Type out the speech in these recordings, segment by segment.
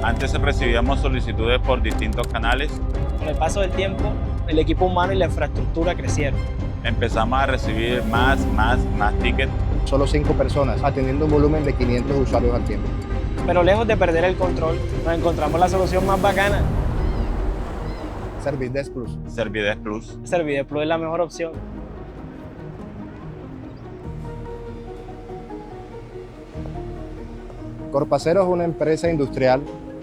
Antes recibíamos solicitudes por distintos canales. Con el paso del tiempo, el equipo humano y la infraestructura crecieron. Empezamos a recibir más tickets. Solo 5 personas atendiendo un volumen de 500 usuarios al tiempo. Pero lejos de perder el control, nos encontramos la solución más bacana. Servidesk Plus. Servidesk Plus. Servidesk Plus es la mejor opción. Corpacero es una empresa industrial,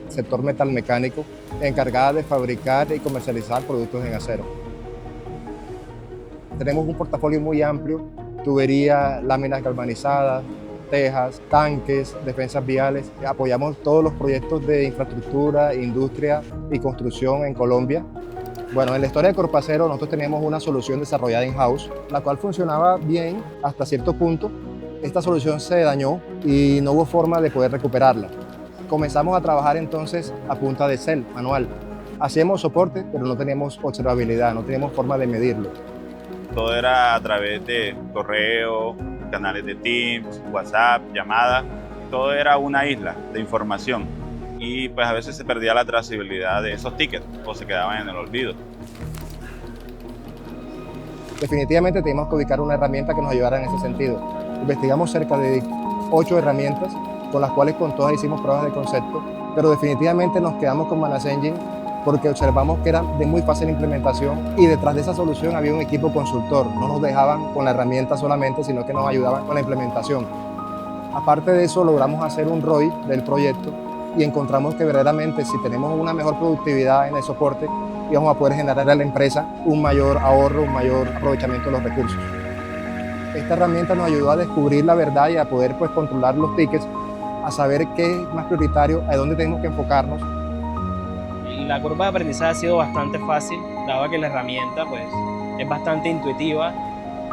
sector metalmecánico, encargada de fabricar y comercializar productos en acero. Tenemos un portafolio muy amplio, tubería, láminas galvanizadas, tejas, tanques, defensas viales. Apoyamos todos los proyectos de infraestructura, industria y construcción en Colombia. Bueno, en la historia de Corpacero nosotros teníamos una solución desarrollada in-house, la cual funcionaba bien hasta cierto punto. Esta solución se dañó y no hubo forma de poder recuperarla. Comenzamos a trabajar entonces a punta de Excel, manual. Hacíamos soporte, pero no teníamos observabilidad, no teníamos forma de medirlo. Todo era a través de correo, canales de Teams, WhatsApp, llamadas. Todo era una isla de información. Y pues a veces se perdía la trazabilidad de esos tickets o se quedaban en el olvido. Definitivamente teníamos que ubicar una herramienta que nos ayudara en ese sentido. Investigamos cerca de 8 herramientas con las cuales con todas hicimos pruebas de concepto, pero definitivamente nos quedamos con ManageEngine porque observamos que era de muy fácil implementación y detrás de esa solución había un equipo consultor. No nos dejaban con la herramienta solamente, sino que nos ayudaban con la implementación. Aparte de eso, logramos hacer un ROI del proyecto y encontramos que verdaderamente si tenemos una mejor productividad en el soporte, íbamos a poder generar a la empresa un mayor ahorro, un mayor aprovechamiento de los recursos. Esta herramienta nos ayudó a descubrir la verdad y a poder controlar los tickets, a saber qué es más prioritario, a dónde tenemos que enfocarnos. La curva de aprendizaje ha sido bastante fácil, dado que la herramienta es bastante intuitiva,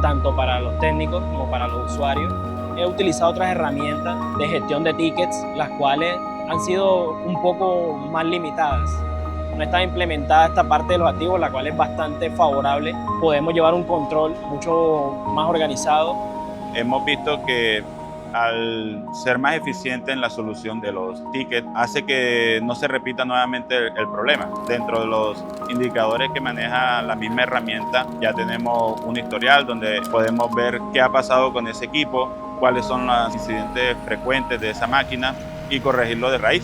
tanto para los técnicos como para los usuarios. He utilizado otras herramientas de gestión de tickets, las cuales han sido un poco más limitadas. No está implementada esta parte de los activos, la cual es bastante favorable. Podemos llevar un control mucho más organizado. Hemos visto que al ser más eficiente en la solución de los tickets, hace que no se repita nuevamente el problema. Dentro de los indicadores que maneja la misma herramienta, ya tenemos un historial donde podemos ver qué ha pasado con ese equipo, cuáles son los incidentes frecuentes de esa máquina y corregirlo de raíz.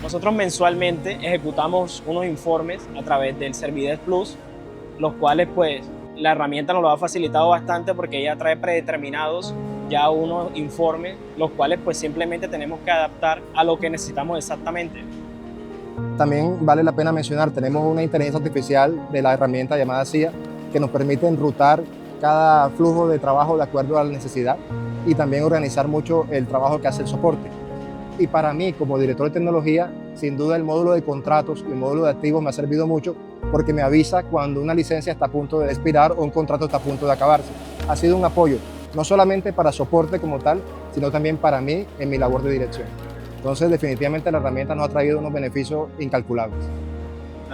Nosotros mensualmente ejecutamos unos informes a través del Servidesk Plus, los cuales la herramienta nos lo ha facilitado bastante porque ella trae predeterminados ya unos informes, los cuales simplemente tenemos que adaptar a lo que necesitamos exactamente. También vale la pena mencionar, tenemos una inteligencia artificial de la herramienta llamada CIA que nos permite enrutar cada flujo de trabajo de acuerdo a la necesidad y también organizar mucho el trabajo que hace el soporte. Y para mí, como director de tecnología, sin duda el módulo de contratos y el módulo de activos me ha servido mucho porque me avisa cuando una licencia está a punto de expirar o un contrato está a punto de acabarse. Ha sido un apoyo, no solamente para soporte como tal, sino también para mí en mi labor de dirección. Entonces, definitivamente la herramienta nos ha traído unos beneficios incalculables.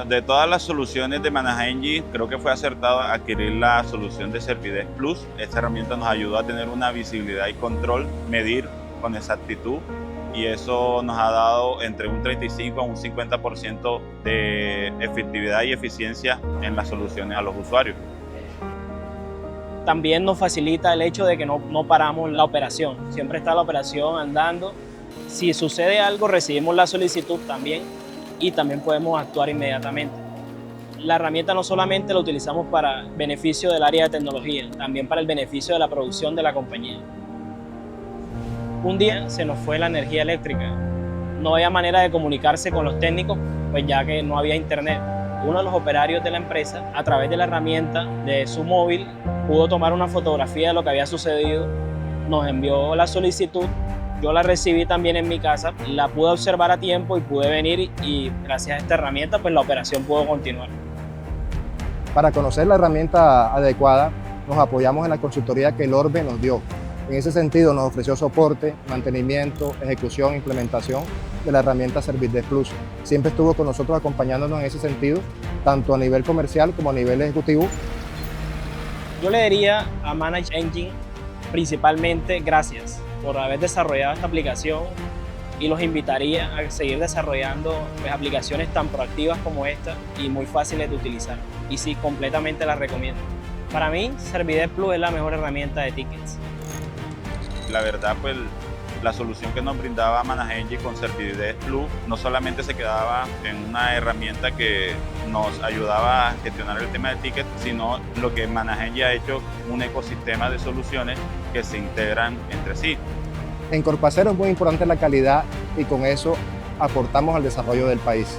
De todas las soluciones de ManageEngine, creo que fue acertado adquirir la solución de Servidesk Plus. Esta herramienta nos ayudó a tener una visibilidad y control, medir con exactitud, y eso nos ha dado entre un 35 a un 50% de efectividad y eficiencia en las soluciones a los usuarios. También nos facilita el hecho de que no paramos la operación, siempre está la operación andando. Si sucede algo, recibimos la solicitud también y también podemos actuar inmediatamente. La herramienta no solamente la utilizamos para beneficio del área de tecnología, también para el beneficio de la producción de la compañía. Un día se nos fue la energía eléctrica, no había manera de comunicarse con los técnicos, ya que no había internet. Uno de los operarios de la empresa, a través de la herramienta de su móvil, pudo tomar una fotografía de lo que había sucedido, nos envió la solicitud, yo la recibí también en mi casa, la pude observar a tiempo y pude venir y gracias a esta herramienta la operación pudo continuar. Para conocer la herramienta adecuada, nos apoyamos en la consultoría que el Orbe nos dio. En ese sentido, nos ofreció soporte, mantenimiento, ejecución, implementación de la herramienta Servidesk Plus. Siempre estuvo con nosotros acompañándonos en ese sentido, tanto a nivel comercial como a nivel ejecutivo. Yo le diría a ManageEngine principalmente gracias por haber desarrollado esta aplicación y los invitaría a seguir desarrollando pues, aplicaciones tan proactivas como esta y muy fáciles de utilizar. Y sí, completamente las recomiendo. Para mí, Servidesk Plus es la mejor herramienta de tickets. La verdad, pues la solución que nos brindaba ManageEngine con Servidesk Plus no solamente se quedaba en una herramienta que nos ayudaba a gestionar el tema de tickets, sino lo que ManageEngine ha hecho un ecosistema de soluciones que se integran entre sí. En Corpacero es muy importante la calidad y con eso aportamos al desarrollo del país.